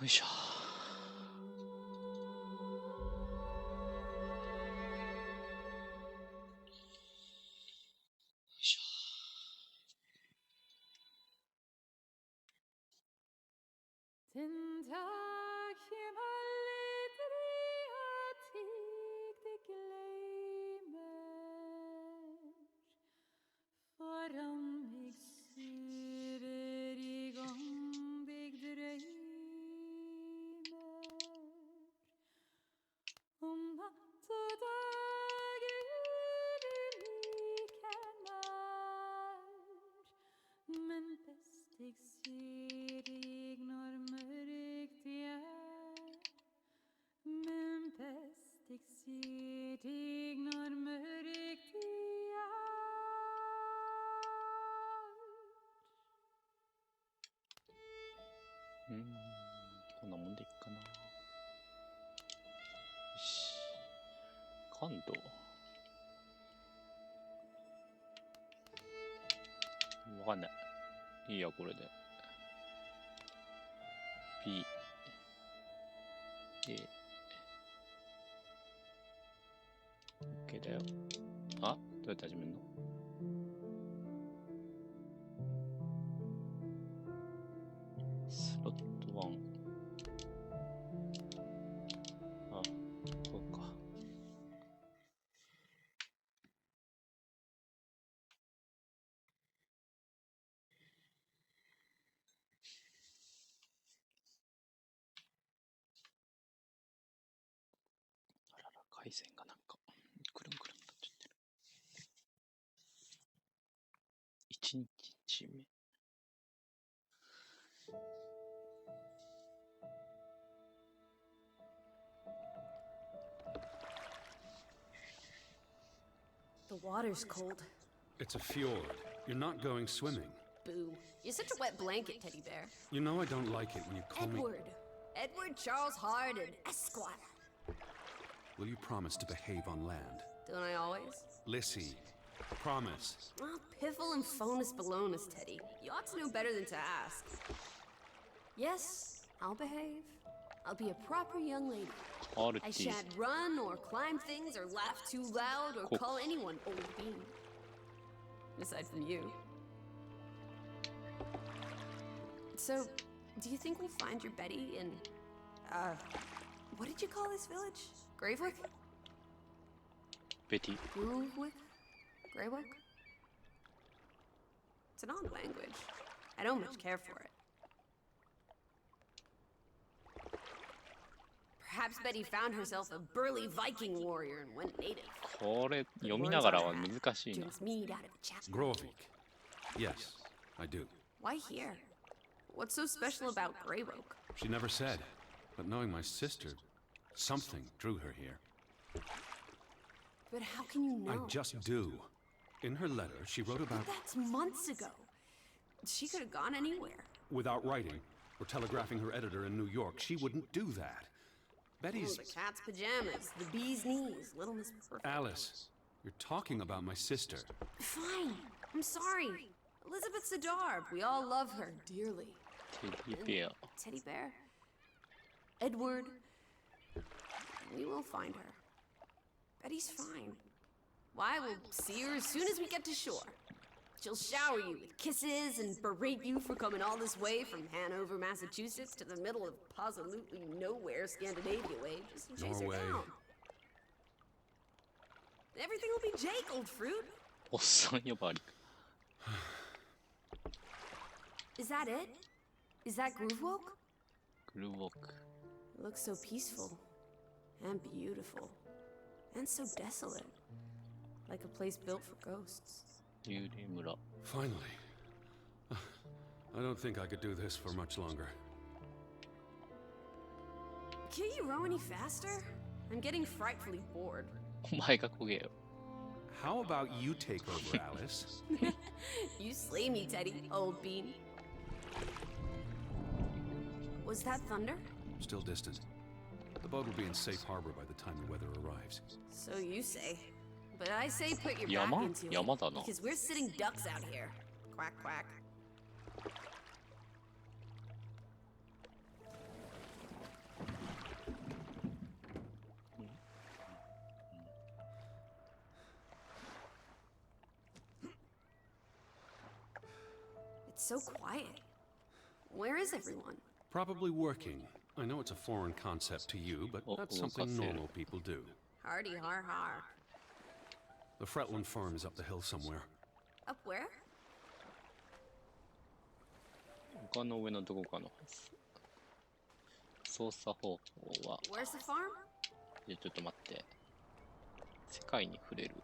いしょ。こんなもんでいっかな。よし。感度。わかんない。いいや、これで。B。A。OK だよ。あ？どうやって始めるの？スロット1。あ、そうか。あらら、回線がなんか、くるんくるんになっちゃってる。1日目。The water's cold. It's a fjord. You're not going swimming. Boo. You're such a wet blanket, teddy bear. You know I don't like it when you call me... Edward Charles Harden, Esquire. Will you promise to behave on land? Don't I always? Lissy, promise. Well, piffle and phonus balonus, Teddy. You ought to know better than to ask. Yes, I'll behave. I'll be a proper young lady. I shan't run or climb things or laugh too loud or call anyone old bean. Aside from you. So, do you think we'll find your Betty in, what did you call this village? Gravewick? Betty. Grovewick? Greywick? It's an odd language. I don't much care for it. Perhaps Betty found herself a burly Viking warrior and went native. これ読みながらは難しいな。 Grovik. Yes, I do. Why here? What's so special about Greywick? She never said, but knowing my sister, something drew her here. But how can you know? I just do. In her letter, she wrote about... But that's months ago. She could have gone anywhere. Without writing, or telegraphing her editor in New York, she wouldn't do that. Betty's... Oh, the cat's pajamas, the bee's knees, Little Miss Perfect. Alice, you're talking about my sister. Fine. I'm sorry. Elizabeth Sidarb. We all love her dearly. Teddy bear. Teddy bear? Edward. We will find her. Betty's fine. Why, we'll see her as soon as we get to shore. She'll shower you with kisses and berate you for coming all this way from Hanover, Massachusetts to the middle of positively nowhere Scandinavia way just to chase her down. Everything will be Jake, old fruit. おっさん呼ばわり。Is that it? Is that Groovewalk? Groovewalk. It looks so peaceful and beautiful and so desolate, like a place built for ghosts. 幽霊村。 Finally. I don't think I could do this for much longer. Can't you row any faster? I'm getting frightfully bored. お前がこげよ。 How about you take over, Alice? You slay me, Teddy, old bean. Was that thunder? Still distant. The boat will be in safe harbor by the time the weather arrives. So you say. But I say put your back into it, because we're sitting ducks out here. Quack, quack. so quiet. Where is everyone? Probably working. I know it's a foreign concept to you, but that's something normal people do. Hardy har har. The Fretland farm is up the hill somewhere. Up where? 丘の上のどこかの操作方法は。 Where's the farm? ちょっと待って。世界に触れる。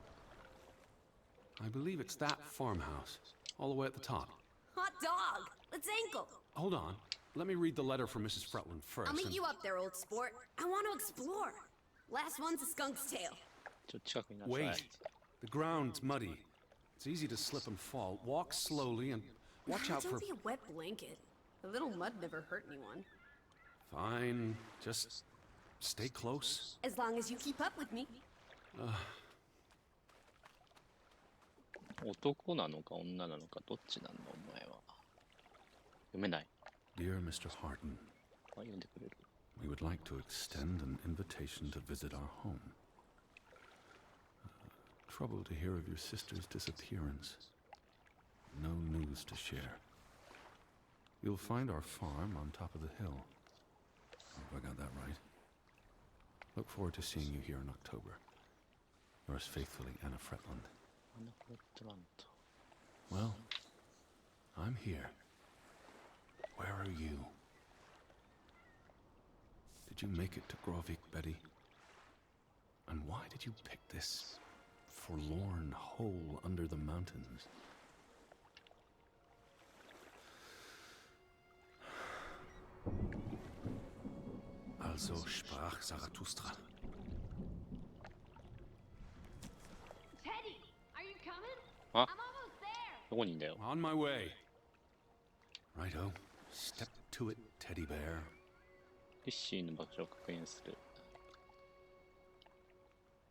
I believe it's that farmhouse, all the way at the top. Hot dog! Let's ankle! Hold on. Let me read the letter from Mrs. Fretland first. I'll meet you up there, old sport. I want to explore. Last one's a skunk's tail. ちょっと近くになっちゃう。 Wait. The ground's muddy. It's easy to slip and fall. Walk slowly and watch out for... Don't be a wet blanket. A little mud never hurt anyone. Fine. Just stay close. As long as you keep up with me. 男なのか女なのかどっちなんだお前は。読めない。 Dear Mr. Harden, 読んでくれる。 we would like to extend an invitation to visit our home. Trouble to hear of your sister's disappearance. No news to share. You'll find our farm on top of the hill. Hope I got that right. Look forward to seeing you here in October. Yours faithfully, Anna Fretland. Well, I'm here. Where are you? Did you make it to Grovik, Betty? And why did you pick this forlorn hole under the mountains? Also sprach Zarathustra. Teddy, are you coming? あ、 I'm almost there. どこにいんだよ。 On my way. Righto. Step to it, teddy bear. リッシーの場所を確認する。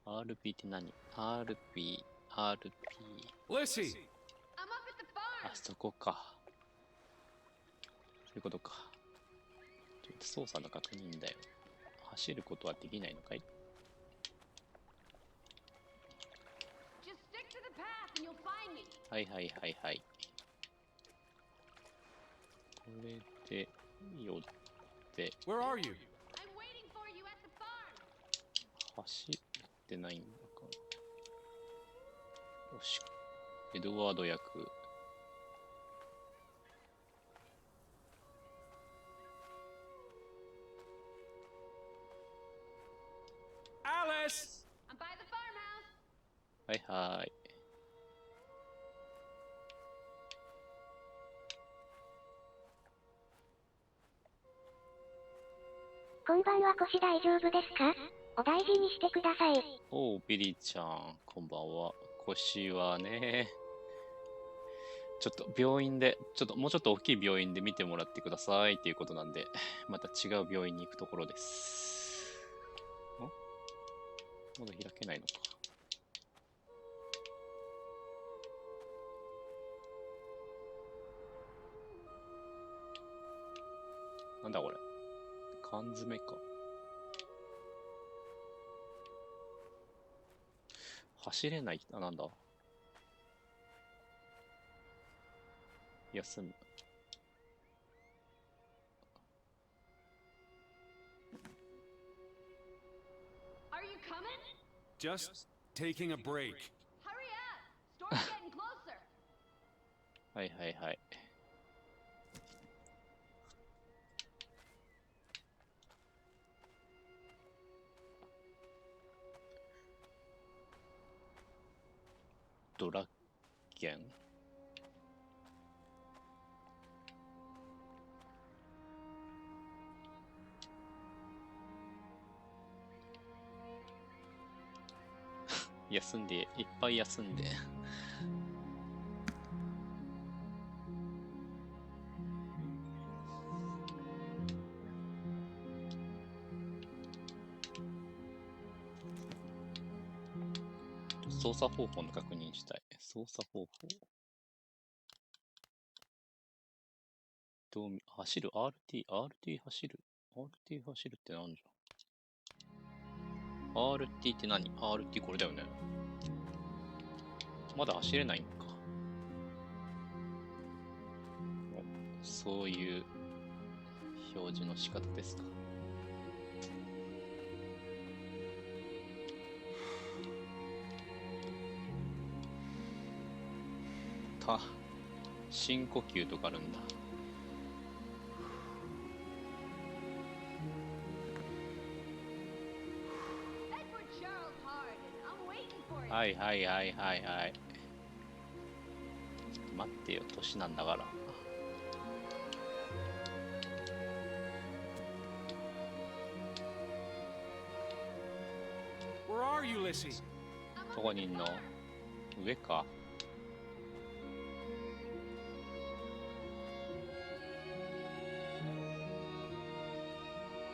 RP って何？ RP。Lissy! I'm up at the farm. あそこか。そういうことか。ちょっと操作の確認だよ。走ることはできないのかい？ Just stick to the path and you'll find me. はいはいはいはい。これで、寄って、 Where are you? I'm waiting for you at the farm. 走ってないんだから。よし。エドワード役。Alice! I'm by the farmhouse. はいはい。こんばんは、腰大丈夫ですか？お大事にしてください。おう、ビリーちゃん、こんばんは。腰はね、ちょっと病院で、もうちょっと大きい病院で見てもらってくださいっていうことなんで、また違う病院に行くところです。まだ開けないのか。なんだこれ。缶詰か。走れない。あ、なんだ。休む。Are you coming? Just taking a break. Hurry up. Storm's getting closer. はいはいはい。ドラッケン。休んで、いっぱい休んで。操作方法の確認したい。操作方法。走る RT 走る RT 走るってなんじゃん。RT って何？ RT これだよね。まだ走れないんか。そういう表示の仕方ですか。深呼吸とかあるんだ。はいはいはいはいはい。待ってよ、年なんだから。どこにいんの？上か。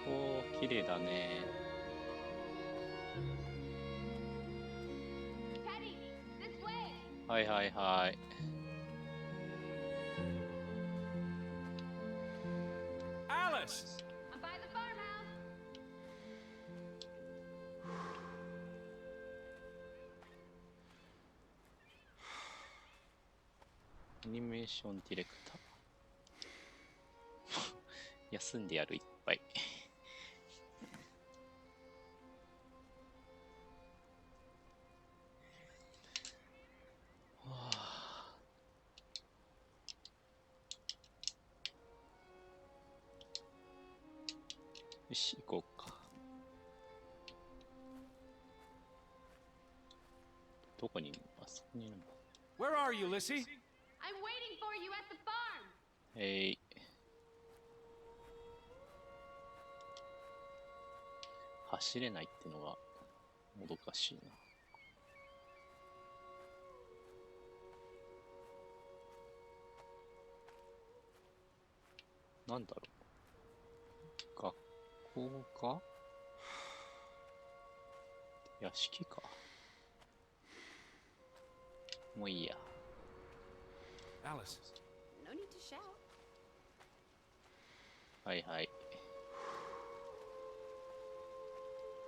おー、綺麗だね。はいはいはい。アニメーションディレクター。休んでやる、いっぱい。よし、行こうか。どこにいるの？あそこにいるんだ。Where are you, Lissy? I'm waiting for you at the farm. 走れないってのがもどかしいな。なんだろう。学校か？屋敷か。もういいや。Alice. No need to shout. はいはい。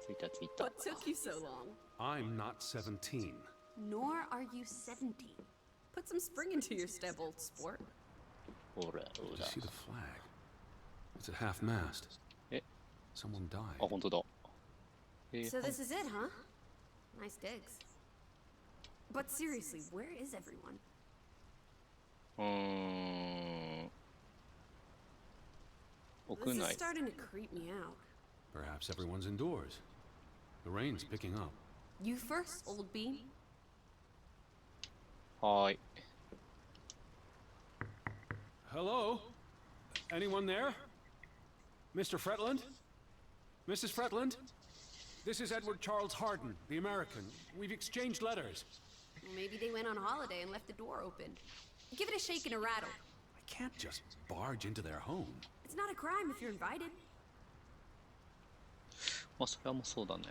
着いた着いた。 What took you so long? I'm not 17. Nor are you 17. Put some spring into your step, old sport. ほらほ Did ら。 you see the flag? It's at half mast. え、 Someone died. あ、本当だ。So this is it, huh? Nice digs. But seriously, where is everyone? 屋 This is 内。 starting to creep me out. Perhaps everyone's indoors. The rain's picking up. You first, old bean. はーい。 Hello? Anyone there? Mr. Fretland? Mrs. Fretland? This is Edward Charles Harden, the American. We've exchanged letters. Well, maybe they went on holiday and left the door open. Give it a shake and a rattle. I can't just barge into their home. It's not a crime if you're invited. まあ、それはもうそうだね。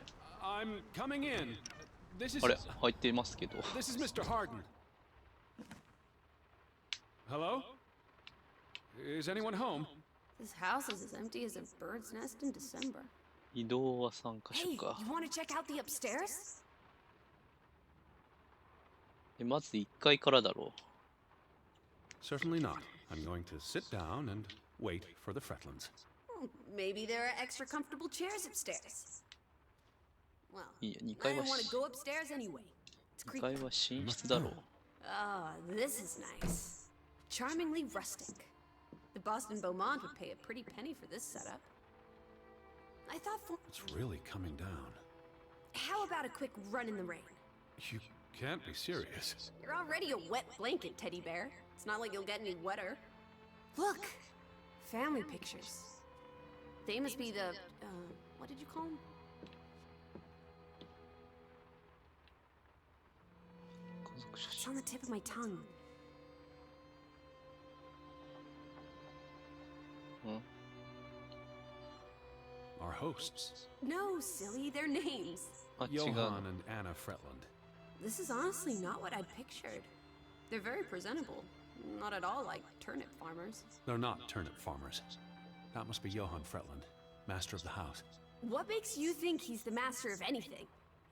I'm coming in. This is あれ、入っていますけど。 this is Mr. Harden. Hello? Is anyone home? This house is as empty as a bird's nest in December. 移動は3カ所 Hey, か。 you want to check out the upstairs? まず1階からだろ Certainly not. I'm going to sit down and wait for the Fretlands. Maybe there are extra comfortable chairs upstairs. Well, う。いいや、2 I 階は don't want to go upstairs anyway. It's 2階 creepy. は寝室だろう。 Ah, this is nice. Charmingly rustic. The Boston Beaumont would pay a pretty penny for this setup. I thought for... It's really coming down. How about a quick run in the rain? You can't be serious. You're already a wet blanket, teddy bear. It's not like you'll get any wetter. Look! Family pictures. They must be the, what did you call them? 家族写 It's 真。 on the tip of my tongue. うん Our hosts, No, silly, they're names. あ、違う Johann の。 and Anna Fretland. This is honestly not what I'd pictured. They're very presentable. Not at all like turnip farmers. They're not turnip farmers. That must be Johann Fretland, master of the house. What makes you think he's the master of anything?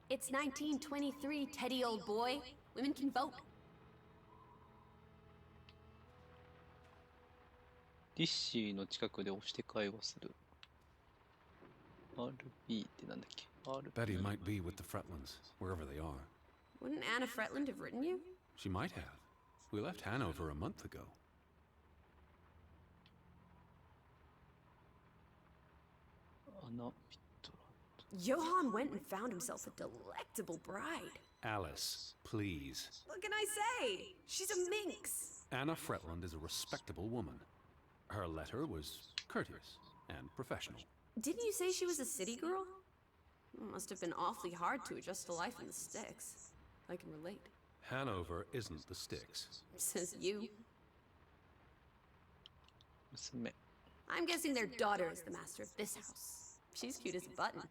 It's 1923, Teddy old boy. Women can vote. ディッシーの近くで押して会話する。RB ってなんだっけ？ Betty might be with the Fretlands, wherever they are. Wouldn't Anna Fretland have written you? She might have. We left Hanover a month ago. Anna Johann went and found himself a delectable bride. Alice, please. What can I say? She's a minx. Anna Fretland is a respectable woman. Her letter was courteous and professional. Didn't you say she was a city girl? Must have been awfully hard to adjust to life in the sticks. I can relate. Hanover isn't the sticks. Says you. 娘。 I'm guessing their daughter is the master of this house. She's cute as a button.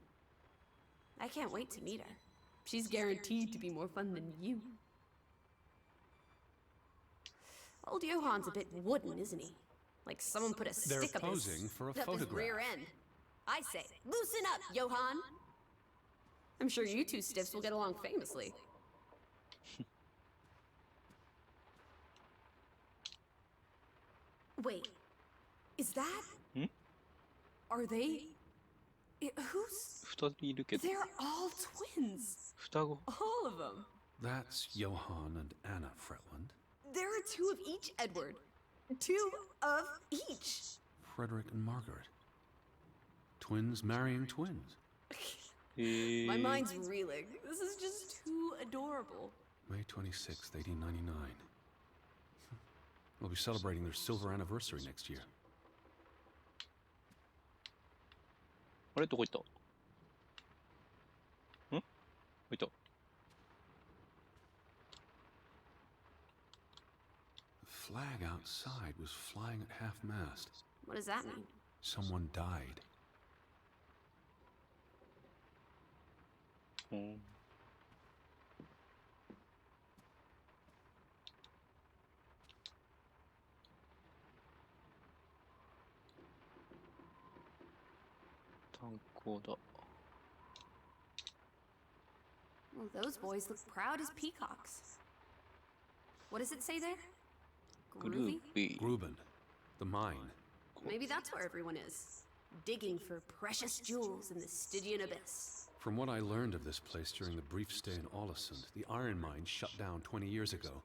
I can't wait to meet her. She's guaranteed to be more fun than you. Old Johann's a bit wooden, isn't he? Like someone put a They're stick up posing for a up his photograph. rear end. I say, loosen up, Johann. I'm sure you two stiffs will get along famously. Wait, is that? Hmm? Are they? Who's? 二人いるけど。 They're all twins. 双子。 All of them. That's Johann and Anna Fretland. There are two of each, Edward. Two of each. Frederick and Margaret. Twins marrying twins. My mind's reeling. This is just too adorable. May 26th, 1899. We'll be celebrating their silver anniversary next year. あれどこ行った？ん？どこ行った？ The flag outside was flying at half-mast. What does that mean? Someone died. うん。炭鉱だ。 Well, those boys look proud as peacocks. What does it say there? グルービー。 Gruben. The mine. Maybe that's where everyone is. Digging for precious jewels in the Stygian abyss. From what I learned of this place during the brief stay in Olesund, the iron mine shut down 20 years ago.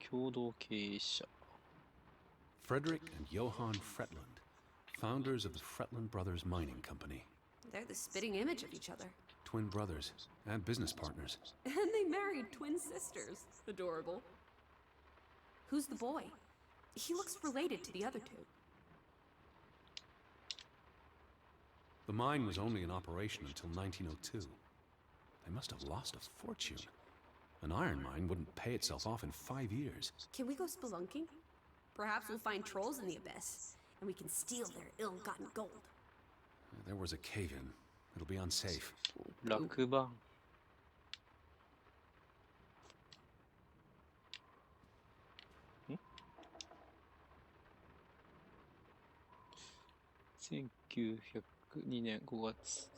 共同経営者。 Frederick and Johann Fretland, founders of the Fretland Brothers Mining Company. They're the spitting image of each other. Twin brothers and business partners. And they married twin sisters. Adorable. Who's the boy? He looks related to the other two. The mine was only in operation until 1902. They must have lost a fortune. An iron mine wouldn't pay itself off in 5 years. Can we go spelunking? Perhaps we'll find trolls in the abyss, and we can steal their ill-gotten gold. There was a cave-in. It'll be unsafe. 落盤。ん ?1902 年5月。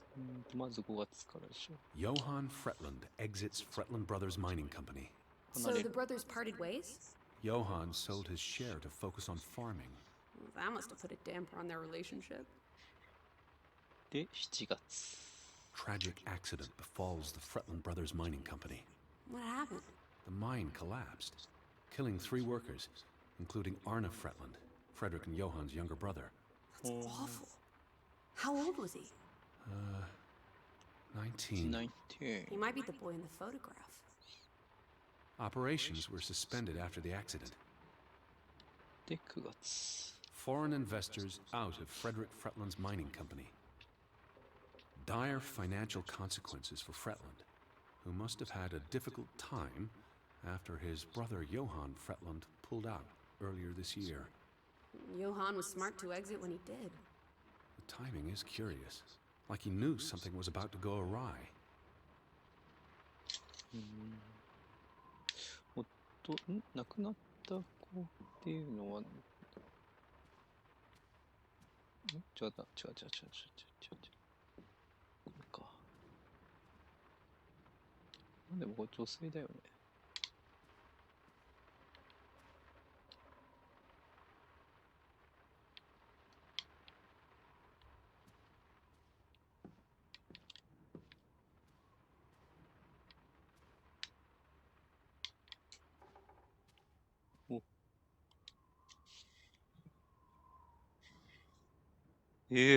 まず5月からでしょ。 Johann Fretland exits Fretland Brothers Mining Company. So the brothers parted ways? Johann sold his share to focus on farming. Well, that must have put a damper on their relationship. で、7月。 Tragic accident befalls the Fretland Brothers Mining Company. What happened? The mine collapsed, killing 3 workers, including Arne Fretland, Frederick and Johann's younger brother. That's awful. How old was he? 19. 19。 He might be the boy in the photograph. Operations were suspended after the accident. で、9月。 Foreign investors out of Frederick Fretland's mining company. Dire financial consequences for Fretland, who must have had a difficult time after his brother Johann Fretland pulled out earlier this year. Johann was smart to exit when he did. The timing is curious, like he knew something was about to go awry. 亡くなった子っていうのは、違った、違う。これか。でもこれ女性だよね。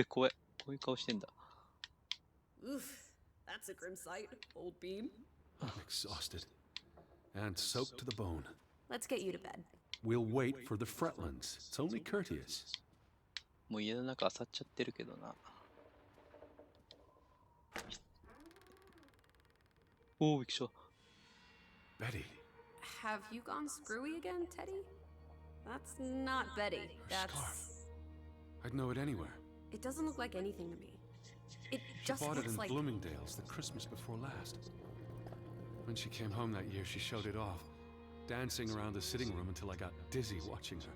怖い。こういう顔してんだ。Oof, that's a grim sight, old beam. I'm exhausted and soaked to the bone. Let's get you to bed. We'll wait for the Fretlands. It's only courteous. もう家の中漁っちゃってるけどな。おお、びっくりした。Betty, Have you gone screwy again, Teddy? That's not Betty. her That's. scarf. I'd know it anywhere. It doesn't look like anything to me. It She just bought it looks in like. Bloomingdale's the Christmas before last. When she came home that year, she showed it off, dancing around the sitting room until I got dizzy watching her.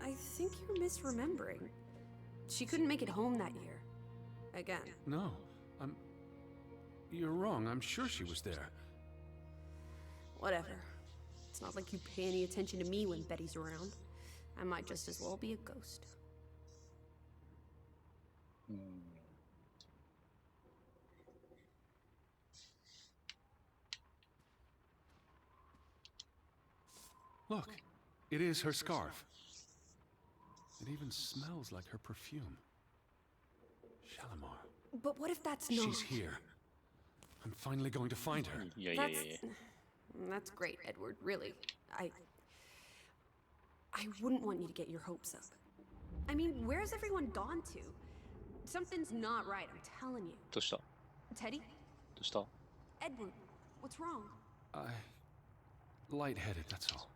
I think you're misremembering. She couldn't make it home that year. Again. No, You're wrong. I'm sure she was there. Whatever. It's not like you pay any attention to me when Betty's around. I might just as well be a ghost. Look, it is her scarf. It even smells like her perfume. Shalimar. But what if that's not? She's here. I'm finally going to find her. Yeah. That's great, Edward. Really. I wouldn't want you to get your hopes up. I mean, where's everyone gone to? Something's not right, I'm telling you. どうした？ Teddy? どうした？ Edward, what's wrong? Lightheaded, that's all.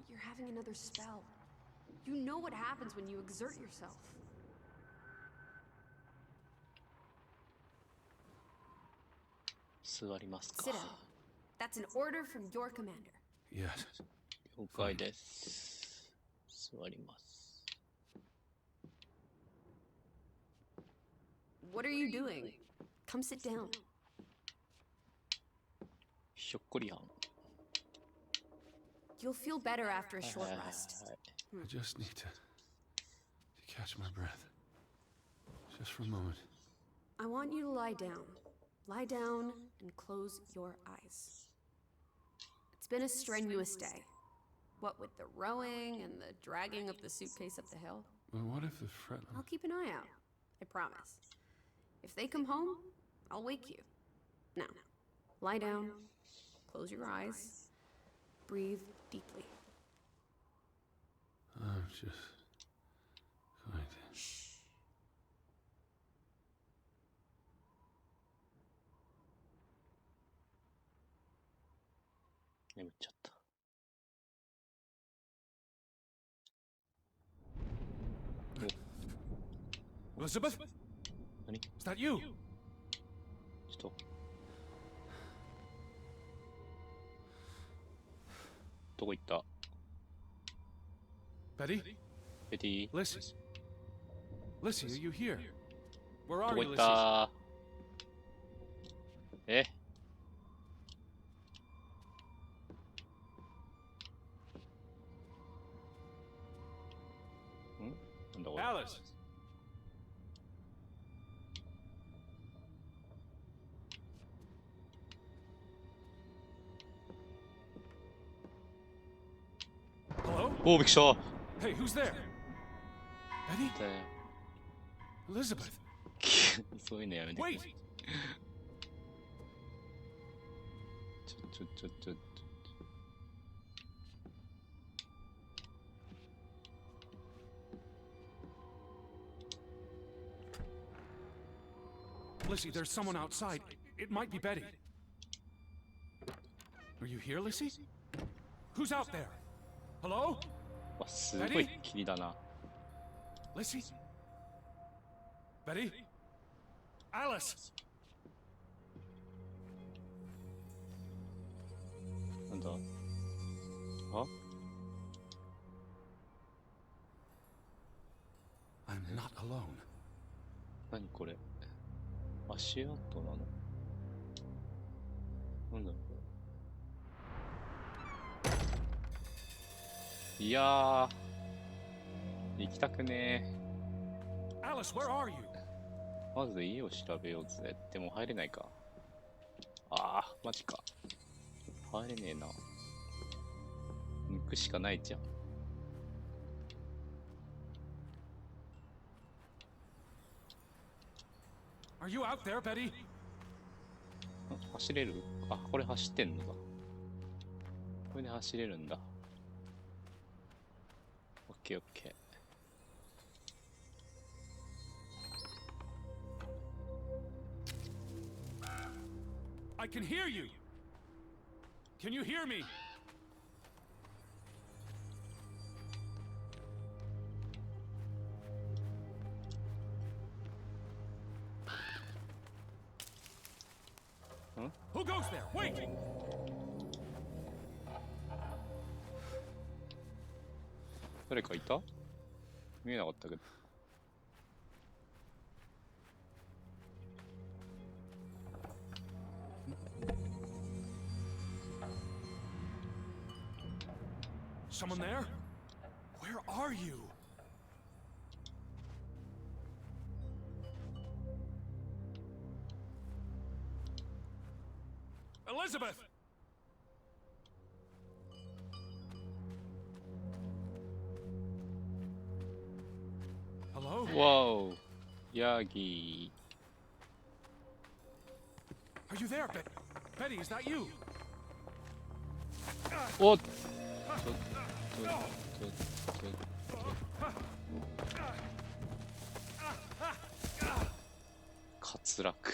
You're having another spell. You know what happens when you exert yourself. 座りますか。 Sit down. That's an order from your commander. Yes. 了解です。座ります。 What are you doing? Come sit down. ひょっこりはん。 You'll feel better after a short rest. I just need to catch my breath. Just for a moment. I want you to lie down. Lie down and close your eyes. It's been a strenuous day. What with the rowing and the dragging of the suitcase up the hill. But what if the I'll Fretland... keep an eye out. I promise. If they come home, I'll wake you. Now, lie down, close your eyes, breathe deeply. I'm just going to... Shh. 眠っちゃった。 Elizabeth? 何？ Is that you? ちょっと。どこ行った？ Betty? ベティ？ Lissy? Lissy, are you here? Where ど are こ you, 行っ Lissy? た？え？ なんだこれ。 Alice! Hello? おお、びっくりした。 Hey, who's there? Betty? だよ Elizabeth? そういうのやめてくれ。 Wait! ちょ。Lissy, there's someone outside. It might be Betty. Are you here, Lissy? Who's out there? Hello? わ、すごい霧だな。 Lissy? Betty? Alice? なんだ？あ？ I'm not alone. 何これ？足跡なの？なんだろう？いやー、行きたくねえ。 Alice, where are you? まず家を調べようぜ。でも入れないか。ああ、マジか。入れねえな。抜くしかないじゃん。Are you out there, Betty? 走れる？あ、これ走ってんのだ。これで走れるんだ。オッケーオッケー。I can hear you. Can you hear me? Who goes there? Wait! 誰かいた？見えなかったけど。Someone there? Where are you? Elizabeth! Hello? わお、ヤギ。Are you there, Betty? Is that you? おっ。滑落。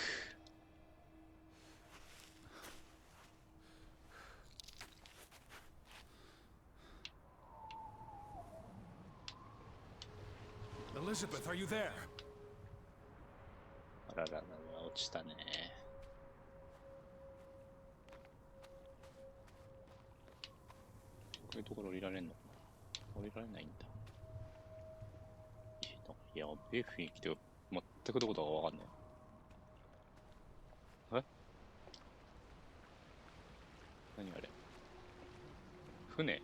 Elizabeth, are you there? あらららら、落ちたね。こういうところ降りられんのかな？降りられないんだ。やべえ雰囲気で全くどこだかわかんない。え？何あれ？船？ん？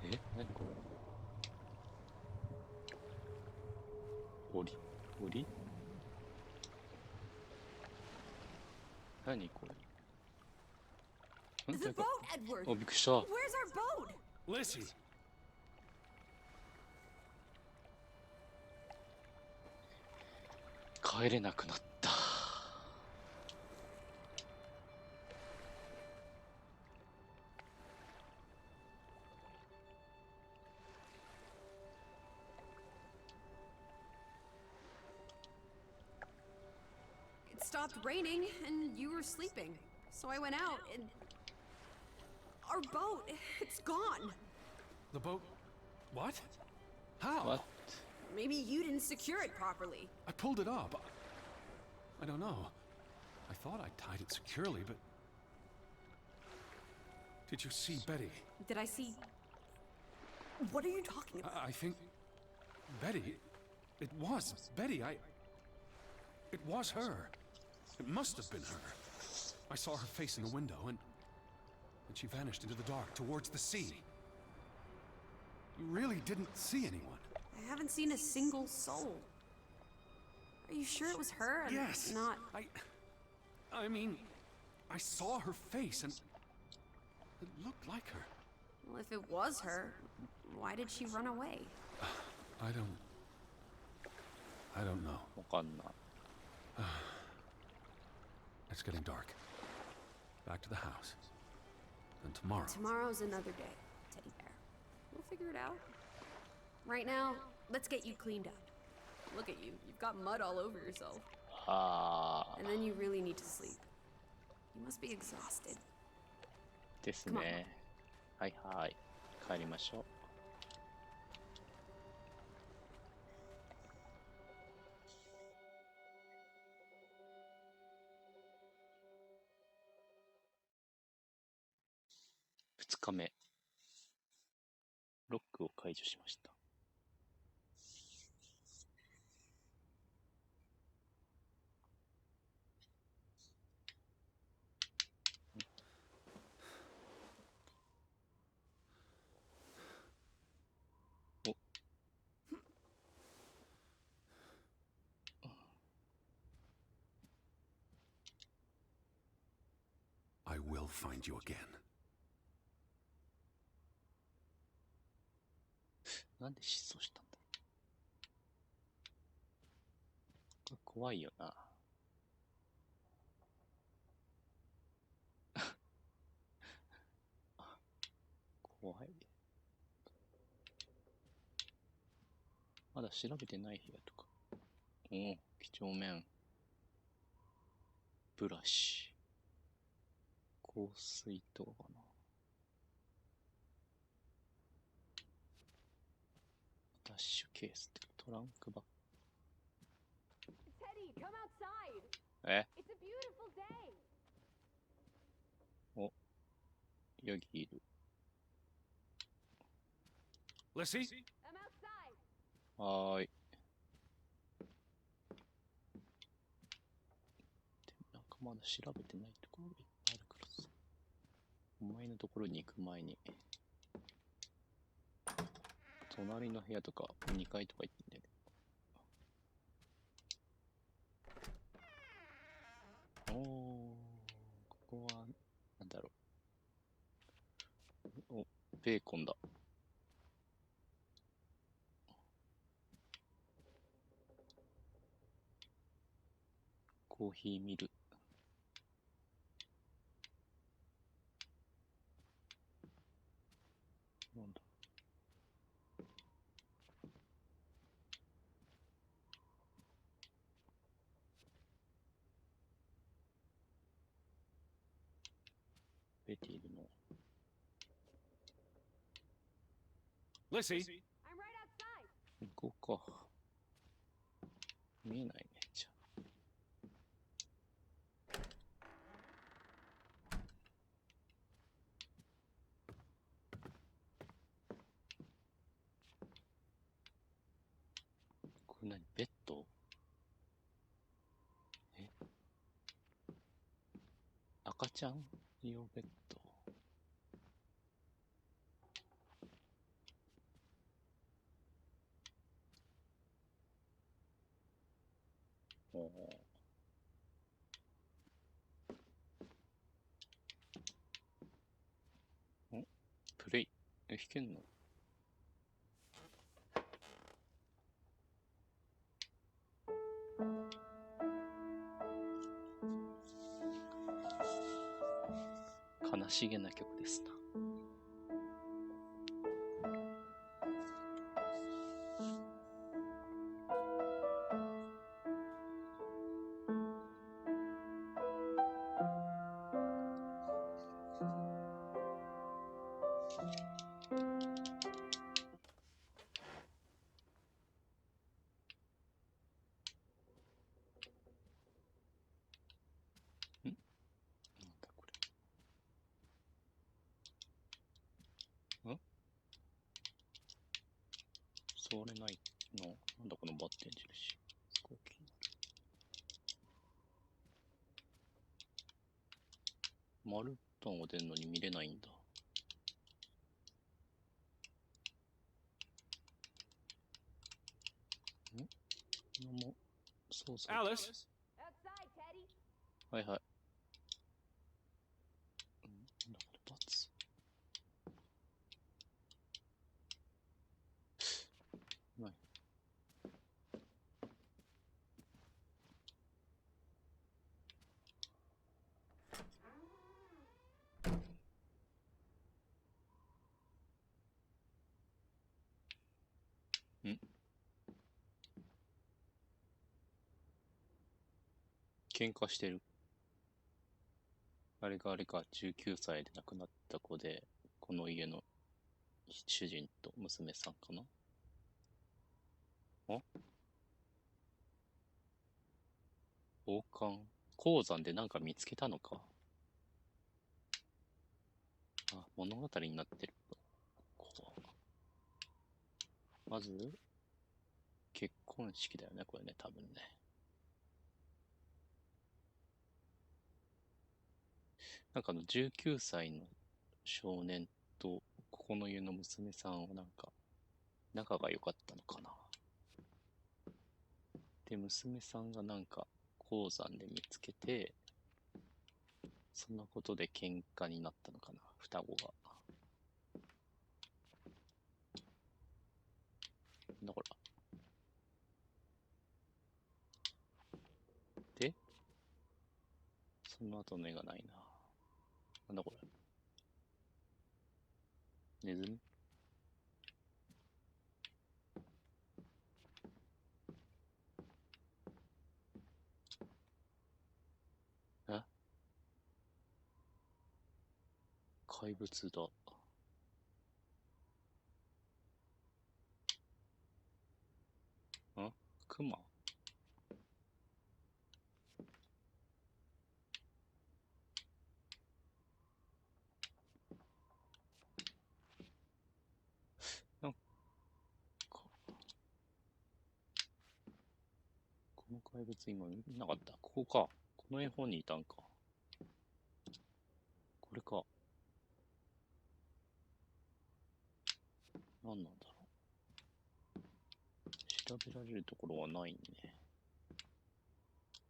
え？何これ？檻？何これ？ The boat, Edward! あ、びっくりした。 Where's our boat? Lissy! 帰れなくなった。It stopped raining and you were sleeping. So I went out and... Our boat, it's gone. The boat? What? How? What? Maybe you didn't secure it properly. I pulled it up. I don't know. I thought I tied it securely, but... Did you see Betty? Did I see... What are you talking about? I think... Betty? It was Betty. It was her. It must have been her. I saw her face in the window, and she vanished into the dark towards the sea. You really didn't see anyone? I haven't seen a single soul. Are you sure it was her and Yes. not... I mean, I saw her face, and it looked like her. Well, if it was her, why did she run away? I don't know. わかんない。 It's getting dark. Back to the house. And tomorrow... Tomorrow's another day, Teddy Bear. We'll figure it out. Right now, let's get you cleaned up. Look at you. You've got mud all over yourself. あ And then you really need to sleep. You must be exhausted. ーですね。はいはい。帰りましょう。2日目。ロックを解除しました。お。I will find you again. なんで失踪したんだ？怖いよな。怖い。まだ調べてない部屋とか。おお、几帳面。ブラシ。香水とかかな。ダッシュケースってトランクバッグ。Teddy, come outside. え It's a beautiful day. お、ヤギいる。Lissy? I'm outside. はーい。でもなんかまだ調べてないところがいっぱいあるからさ。お前のところに行く前に、隣の部屋とか2階とか行ってんだよね。おー、ここは、なんだろう。お、ベーコンだ。コーヒーミル。なんだ。ベティいるの。Lissy? I'm right outside. 行こうか。見えないね、じゃあ。これ何ベッド？え？赤ちゃん用ベッド？おー。ん？プレイ？え、弾けんの？悲しげな曲ですな。なんだこれ。それないの？なんだこのバッテン印。すごい気になる。丸ボタンが出るのに見れないんだ。ん？これも、そうそう。Alice? Outside, Teddy. はいはい。なんだこれ、バツ。ない。ん？喧嘩してる。あれがあれか、19歳で亡くなった子で、この家の主人と娘さんかな。あ？王冠。鉱山でなんか見つけたのか。あ、物語になってる。こうまず、結婚式だよね、これね、多分ね。なんか19歳の少年と、ここの家の娘さんはなんか、仲が良かったのかな。で、娘さんがなんか、鉱山で見つけて、そんなことで喧嘩になったのかな、双子が。なんだこれ。その後の絵がないな。なんだこれ。ネズミ？え？怪物だ。クマ？なんか、この怪物今見なかった。ここか。この絵本にいたんか。これか。何なんだろう。調べられるところはないね。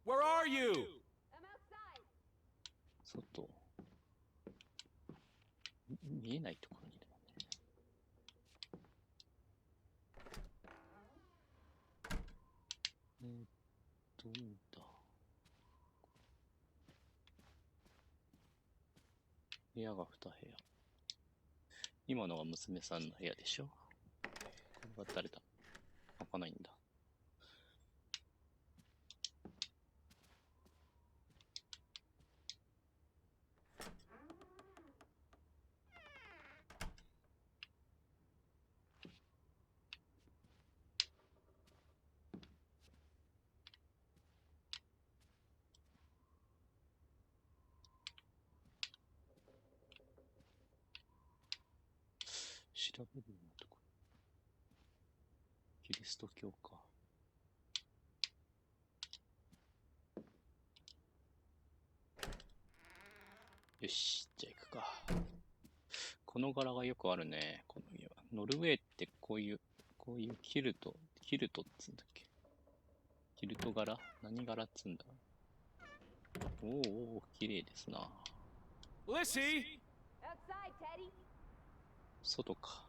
Where are you? 外。見えないところにいるのね。どうだ。部屋が2部屋。今のが娘さんの部屋でしょ。これは誰だ？開かないんだ。調べるようなところ。キリスト教か。よし、じゃあ行くか。この柄がよくあるね。この家は。ノルウェーってこういうキルトっつうんだっけ。キルト柄？何柄っつうんだ。おお、綺麗ですな。Lissy! 外か。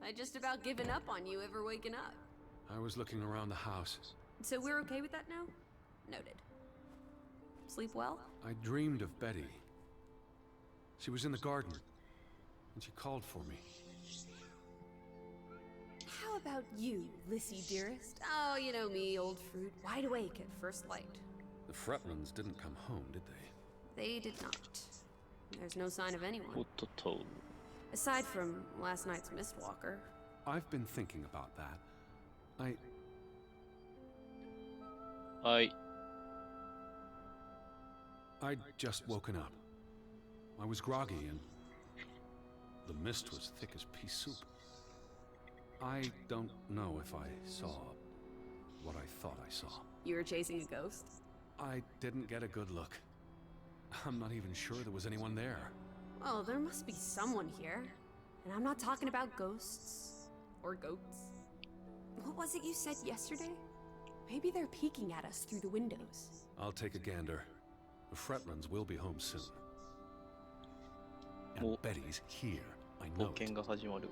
I just about given up on you ever waking up. I was looking around the house. So we're okay with that now? Noted. Sleep well? I dreamed of Betty. She was in the garden, and she called for me. How about you, Lissy dearest? Oh, you know me, old fruit, wide awake at first light. The Fretlands didn't come home, did they? They did not. There's no sign of anyone. おっとっと。 Aside from last night's Mistwalker. I've been thinking about that. I'd just woken up. I was groggy and the mist was thick as pea soup. I don't know if I saw what I thought I saw. You were chasing a ghost? I didn't get a good look. I'm not even sure there was anyone there. Well, there must be someone here. And I'm not talking about ghosts. Or goats. What was it you said yesterday? Maybe they're peeking at us through the windows. I'll take a gander. The Fretlands will be home soon. And Well, Betty's here. I know 冒険 it. が始まる。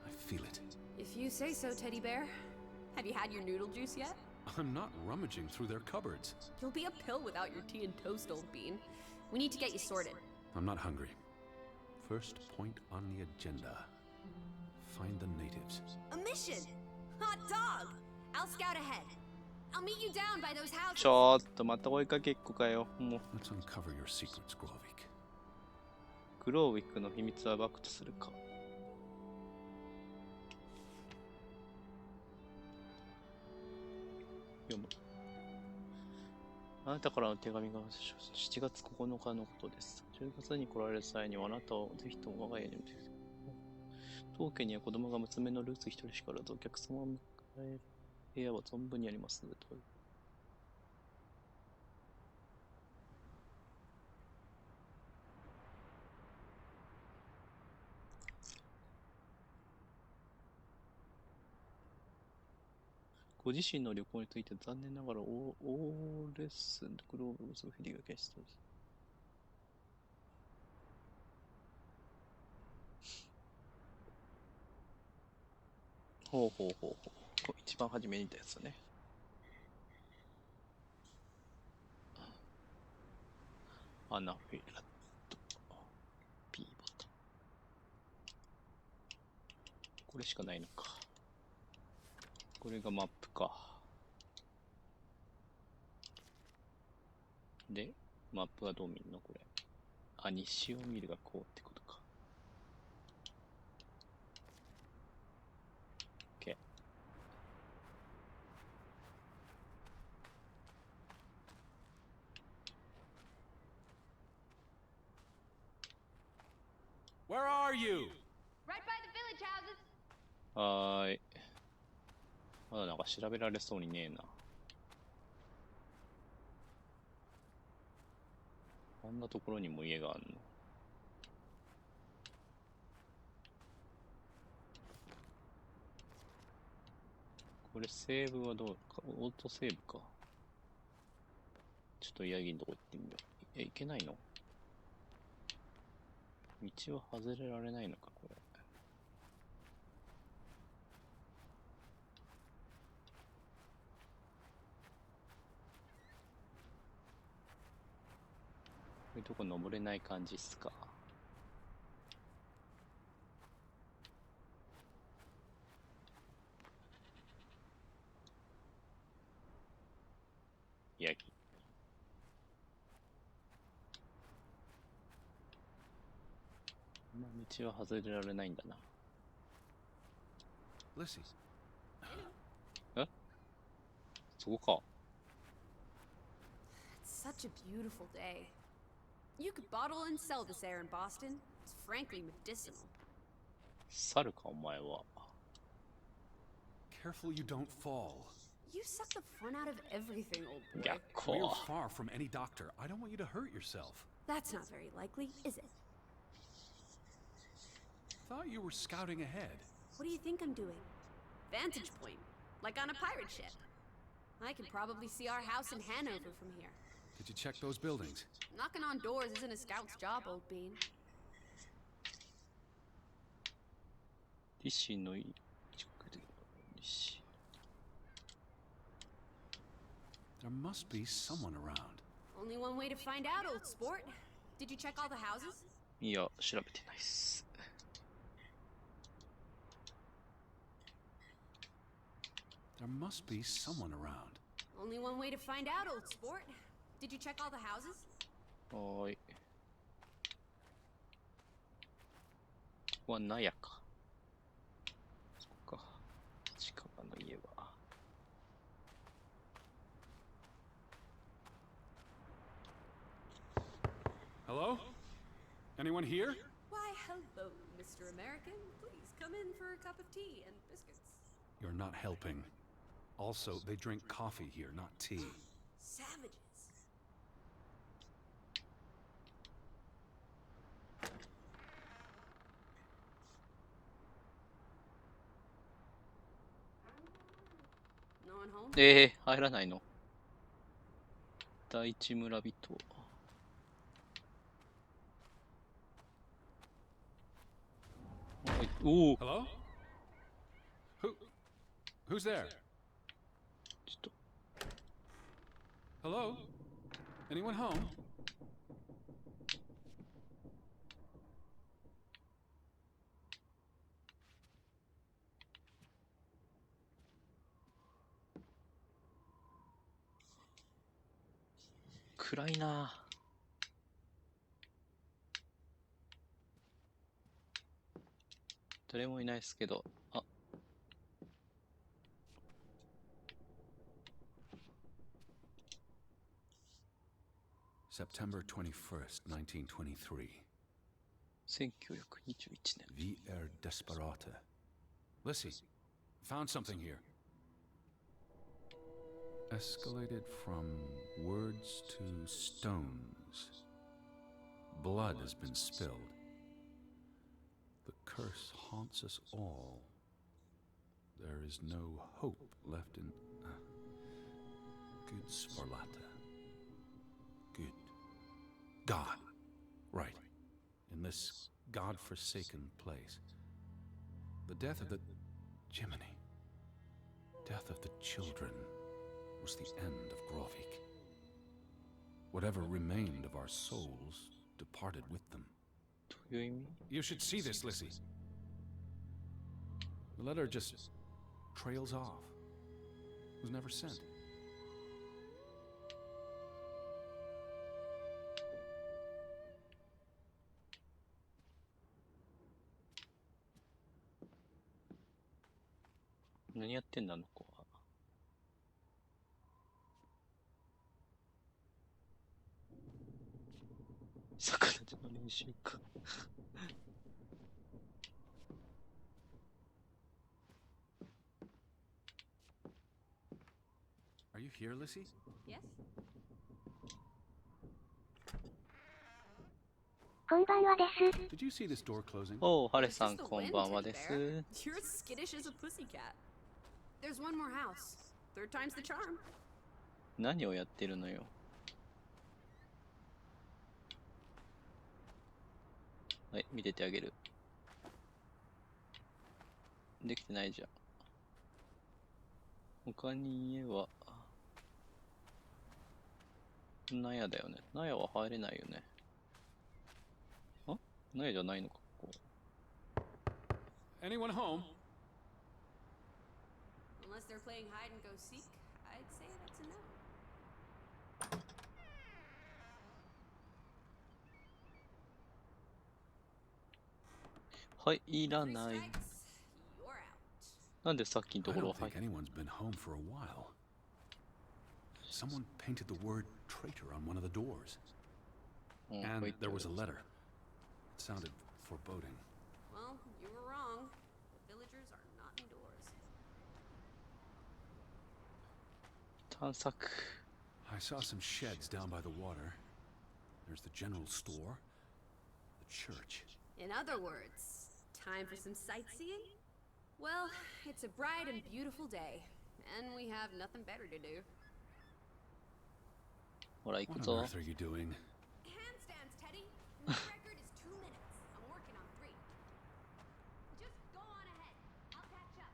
I feel it. If you say so, Teddy Bear. Have you had your noodle juice yet? I'm not rummaging through their cupboards. You'll be a pill without your tea and toast, old bean. We need to get you sorted. I'm not hungry. First point on the agenda. Find the natives. A mission! Hot dog! I'll scout ahead. I'll meet you down by those houses. ちょっとまた追いかけっこかよ。もう。 Let's uncover your secrets, Grovik. グローウィックの秘密は暴くとするか。読む。あなたからの手紙が7月9日のことです。10月に来られる際にはあなたをぜひとも我が家に。当家には子供が娘のルーツ一人しかおらず、お客様を迎える部屋は存分にありますのでと。ご自身の旅行について残念ながらオーレッスンとグローブをフィリが消したです。ほうほうほうほう。これ一番初めに言ったやつだね。アナフィラット。P ボタン。これしかないのか。これがマップか。で、マップはどう見るのこれ。あ、西を見るがこうってことか。OK。Where are you? Right by the village houses. はーい。まだなんか調べられそうにねえな。こんなところにも家があるの。これセーブはどうか、オートセーブか。ちょっとヤギのとこ行ってみよう。行けないの？道は外れられないのか、これ。こういうとこ登れない感じっすか。ヤギ。この道は外れられないんだな。Lissy. え？そこか。It's such a beautiful day. You could bottle and sell this air in Boston. It's frankly medicinal. 猿か、お前は。Careful you don't fall. You suck the fun out of everything, old boy. 逆 We're 光。 far from any doctor. I don't want you to hurt yourself. That's not very likely, is it? Thought you were scouting ahead. What do you think I'm doing? Vantage point, like on a pirate ship. I can probably see our house in Hanover from here. Did you check those buildings? Knocking on doors isn't a scout's job, old bean. リシの近くでリシ。There must be someone around. Only one way to find out, old sport. Did you check all the houses? いや、調べてないっす。There must be someone around. Only one way to find out, old sport. Did you check all the houses? はーい。ここは納屋か。そっか。近場の家は。Hello? Anyone here? Why, hello, Mr. American. Please come in for a cup of tea and biscuits. You're not helping. Also, they drink coffee here, not tea. Savages. No one home? 入らないの？第一村人。はい、おお。 Hello? Who's there? ちょっと。 Hello? Anyone home? 暗いな。誰もいないですけど、あ。September 21st, 1923. 1921年。 VR Desperata. Lissy, found something here. Escalated from words to stones. Blood has been spilled. The curse haunts us all. There is no hope left in... Good Sparlata. Good. God. Right. In this God-forsaken place. The death of the... Jiminy. Death of the children was the end of Grovik. Whatever remained of our souls departed with them. どういう意味？ You should see this, Lizzie. The letter just trails off. Was never sent. What 何やってんだあの子は。魚たちの練習か。Are you here, Lissy? Yes? こんばんはです。Did you see this door closing? おう、ハレさ It's ん just the こん wind, ばんは teddy です。 bear. You're as skittish as a pussycat. There's one more house. Third time's the charm. 何をやってるのよ。はい、見ててあげる。できてないじゃん。他に家は、納屋だよね。納屋は入れないよね。あ、納屋じゃないのか、ここ。 Anyone home? Unless they're playing hide and go seek, I'd say that's a no. はい、いら Three ない。 strikes, you're out. なんでさっきのと I ころ don't は入 think anyone's been home for a while. Someone painted the word traitor on one of the doors. うん、 And 入って there る was a letter. It sounded foreboding. Well, you were wrong. The villagers are not indoors. 探索。 I saw some sheds down by the water. There's the general store, the church. In other words, time for some sightseeing? Well, it's a bright and beautiful day, and we have nothing better to do. ほら、行く What on ぞ。 earth are you doing? Handstands, Teddy. My record is 2 minutes. I'm working on 3. Just go on ahead. I'll catch up.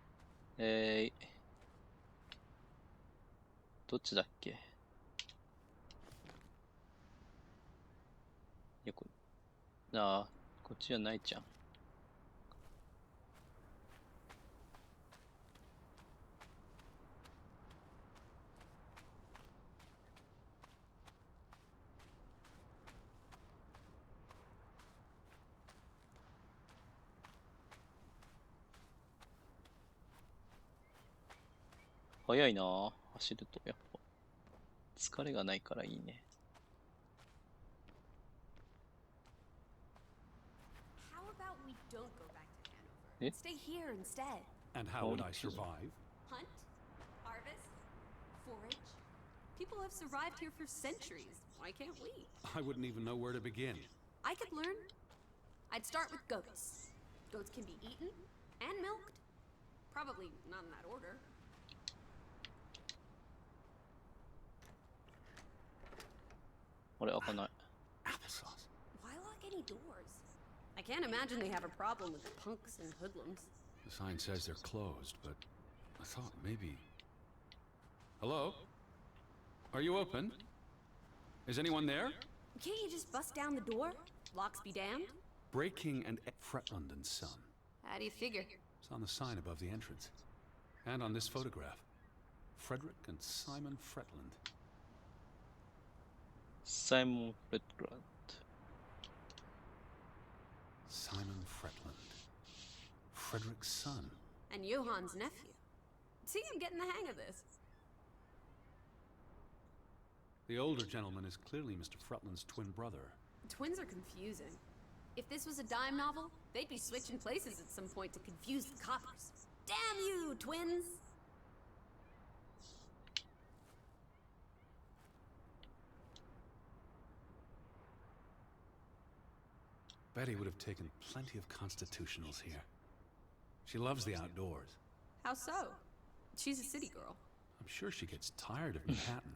どっちだっけ？いや、ああ、こっちじゃないじゃん。早いなあ、走るとやっぱ疲れがないからいいね。 How about we don't go back to Hanover? Eh? Stay here instead. And how would I Oh, survive? Hunt, harvest, forage. People have survived here for centuries. Why can't we? I wouldn't even know where to begin. I could learn. I'd start with goats. Goats can be eaten and milked. Probably not in that order. あれ、開かない。 Applesauce. Why lock any doors? I can't imagine they have a problem with punks and hoodlums. The sign says they're closed, but I thought maybe... Hello? Are you open? Is anyone there? Can't you just bust down the door? Locks be damned. Breaking and Fretland and Son. How do you figure? It's on the sign above the entrance. And on this photograph. Frederick and Simon Fretland. Simon Fretland. Simon Fretland. Frederick's son. And Johan's nephew. See, I'm getting the hang of this. The older gentleman is clearly Mr. Fretland's twin brother. Twins are confusing. If this was a dime novel, they'd be switching places at some point to confuse the coppers. Damn you, twins! Betty would have taken plenty of constitutionals here. She loves the outdoors. How so? She's a city girl. I'm sure she gets tired of Manhattan.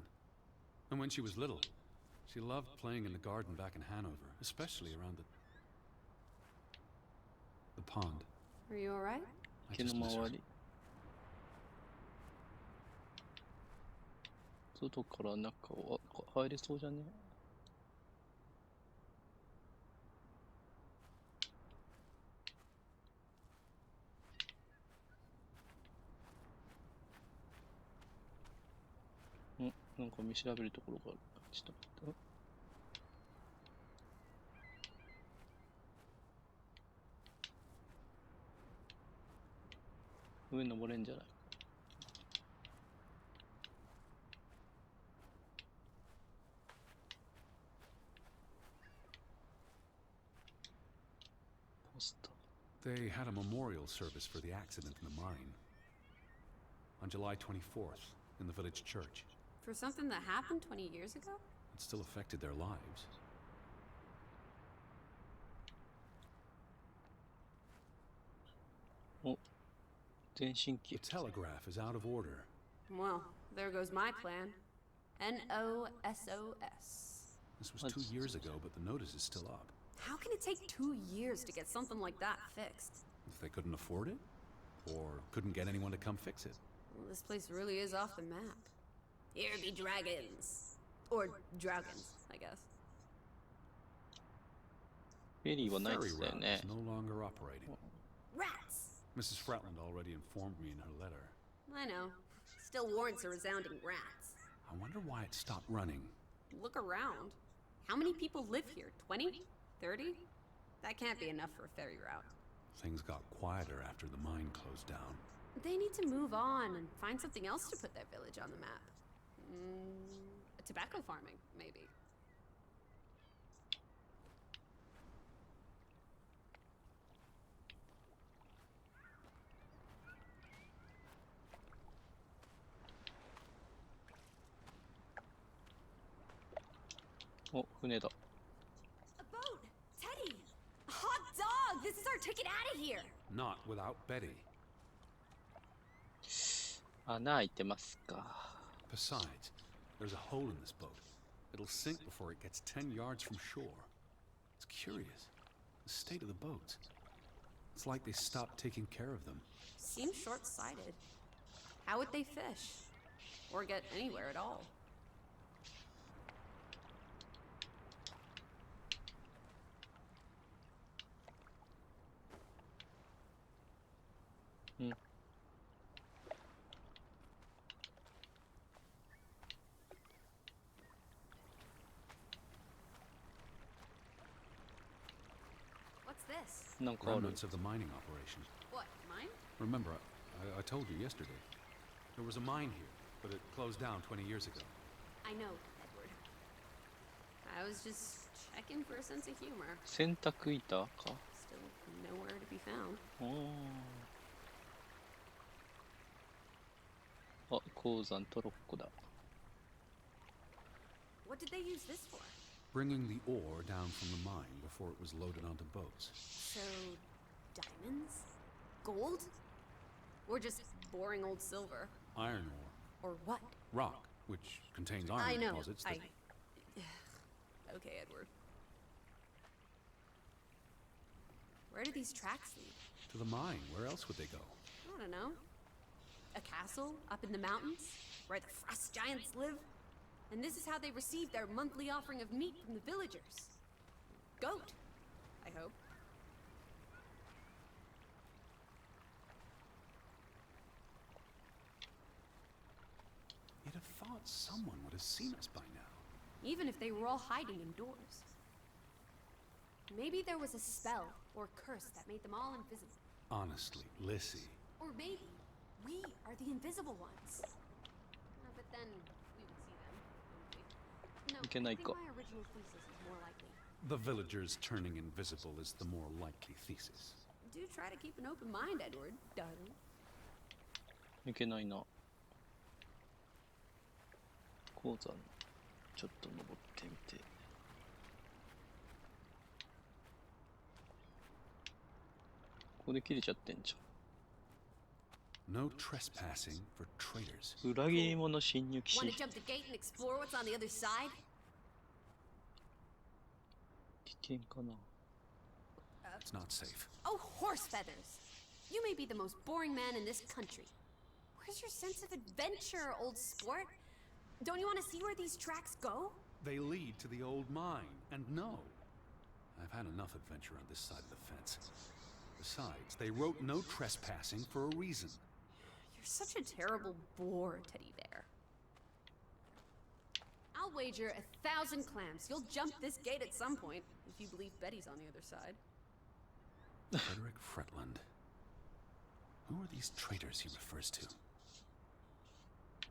And when she was little, she loved playing in the garden back in Hanover, especially around the pond. Are you alright? I 池の just miss 周 her. り。外から中は入れそうじゃね？なんか見調べるところがある。ちょっと待って。上登れんじゃない？ポスター。 They had a memorial service for the accident in the mine on July 24th in the village church. For something that happened 20 years ago? It still affected their lives. お、電信機 The。telegraph is out of order. Well, there goes my plan. NOSOS. This was 2 years ago, but the notice is still up. How can it take 2 years to get something like that fixed? If they couldn't afford it? Or couldn't get anyone to come fix it? Well, this place really is off the map. Here be dragons. Or Draugens, I guess. フェリーは The ないっ ferry すよ route ね is。no longer operating. Rats! Mrs. Fretland already informed me in her letter. I know. Still warrants a resounding rats. I wonder why it stopped running. Look around. How many people live here? 20? 30? That can't be enough for a ferry route. Things got quieter after the mine closed down. They need to move on and find something else to put their village on the map. Tobacco farming, maybe. Oh, 船だ。 A boat! Teddy! Hot dog! This is our ticket out of here! Not without Betty. 穴開いてますか。 Besides, there's a hole in this boat. It'll sink before it gets 10 yards from shore. It's curious. The state of the boats. It's like they stopped taking care of them. Seems short-sighted. How would they fish? Or get anywhere at all? What's this? なんかある。 Remnants of the mining operation. What, mine? Remember, I told you yesterday. There was a mine here, but it closed down 20 years ago. I know, Edward. I was just checking for a sense of humor. 洗濯板か。 Still nowhere to be found. あ、鉱山と6個だ。 What did they use this for? Bringing the ore down from the mine before it was loaded onto boats. So, diamonds? Gold? Or just boring old silver? Iron ore. Or what? Rock, which contains iron I know. deposits that... Okay, Edward. Where do these tracks lead? To the mine. Where else would they go? I don't know. A castle up in the mountains where the frost giants live? And this is how they receive their monthly offering of meat from the villagers. Goat, I hope. You'd have thought someone would have seen us by now. Even if they were all hiding indoors. Maybe there was a spell or curse that made them all invisible. Honestly, Lissy. Or maybe we are the invisible ones. But then we would see them, wouldn't we? No, I Can I think go? my original thesis is more likely. The villagers turning invisible is the more likely thesis. Do try to keep an open mind, Edward, darling. いけないな。鉱山ちょっと登ってみて。ここで切れちゃってんじゃん。No trespassing for traitors. 裏切り者侵入騎 Want 士。 to jump the gate and explore what's on the other side? 危険かな。 It's not safe. Oh, horse feathers! You may be the most boring man in this country. Where's your sense of adventure, old sport? Don't you want to see where these tracks go? They lead to the old mine, and no. I've had enough adventure on this side of the fence. Besides, they wrote no trespassing for a reason. You're such a terrible bore, Teddy Bear. I'll wager 1,000 clams you'll jump this gate at some point, if you believe Betty's on the other side. Frederick Fretland. Who are these traitors he refers to?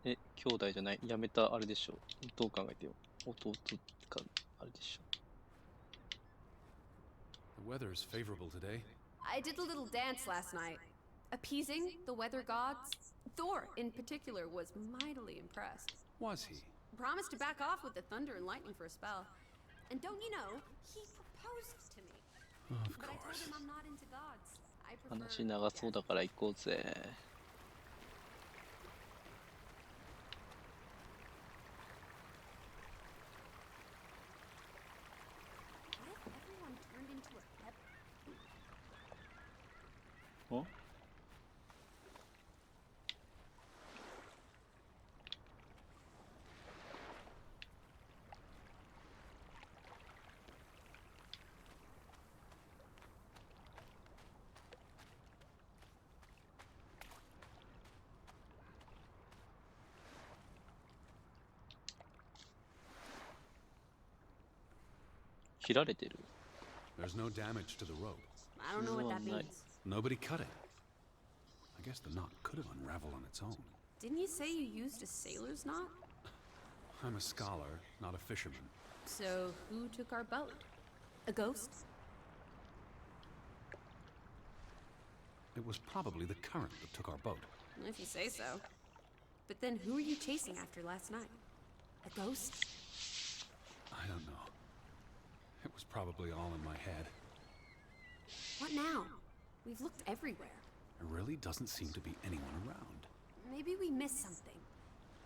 え、兄弟じゃない。やめたあれでしょ。どう考えてよ。弟か、あれでしょ。The weather is favorable today. I did a little dance last night, appeasing the weather gods. Thor, in particular, was mightily impressed. Was he? Promised to back off with the thunder and lightning for a spell. And don't you know, he proposed to me. Of But I told course. him I'm not into gods. I prefer 話長そうだから行こうぜ。What if everyone turned into a pep? お切られてる There's no damage to the rope. I don't know what that Oh, nice. means. Nobody cut it. I guess the knot could have unraveled on its own. Didn't you say you used a sailor's knot? I'm a scholar, not a fisherman. So who took our boat? A ghost? It was probably the current that took our boat. If you say so. But then who were you chasing after last night? A ghost? I don't know. It was probably all in my head. What now? We've looked everywhere. There really doesn't seem to be anyone around. Maybe we missed something.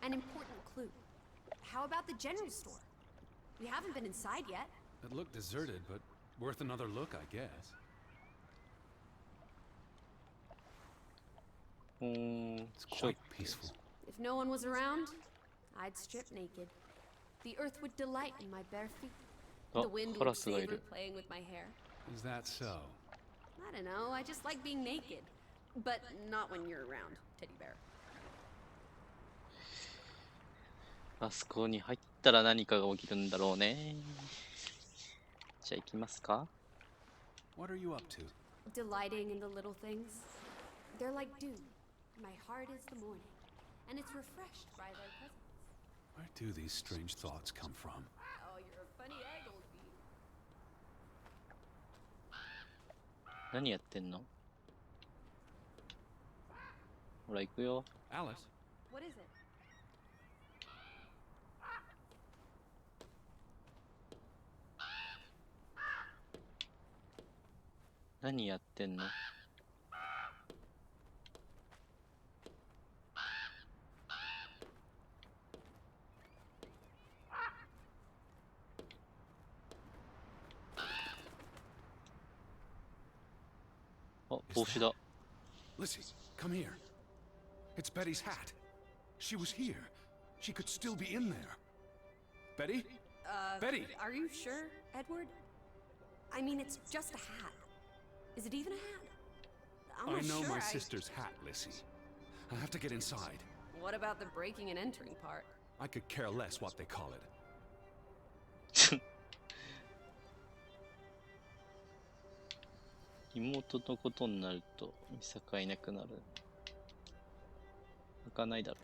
An important clue. How about the general store? We haven't been inside yet. It looked deserted, but worth another look, I guess. うーん、 It's ちょっ quite peaceful. If no one was around, I'd strip naked. The earth would delight in my bare feet. と、 The wind カラ would スがい savor る。 playing with my hair. Is that so? I don't know, I just like being naked. But not when you're around, Teddy Bear. あそこに入ったら何かが起きるんだろうね。じゃあ行きますか What are you up to? Delighting in the little things. They're like dew. My heart is the morning. And it's refreshed by their presence. Where do these strange thoughts come from? Oh, you're a funny egg, old bee. 何やってんのほら行くよ。 Alice? What is it? 何やってんのあ、帽子だ。 Lizzie, come here. It's Betty's hat. She was here. She could still be in there. Betty? Betty! Are you sure, Edward? I mean, it's just a hat. Is it even a hat? I'm I not know sure my sister's hat, Lizzie. I have to get inside. What about the breaking and entering part? I could care less what they call it. 妹のことになると、ミサがいなくなる。開かないだろ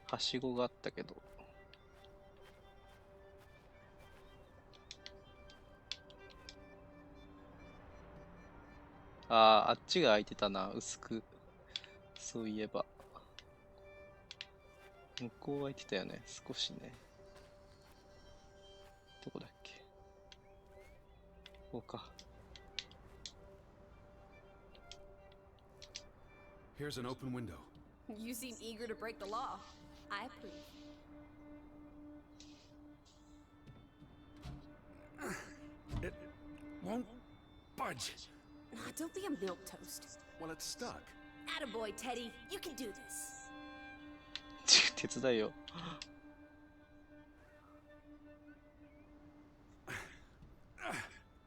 う。はしごがあったけど。ああ、あっちが開いてたな、薄く。そういえば。向こう開いてたよね、少しね。どこだっけここか。Here's an open window. You seem eager to break the law. I approve. It won't budge. Don't be a milquetoast. Well, it's stuck. Attaboy, Teddy. You can do this. 手伝いよ。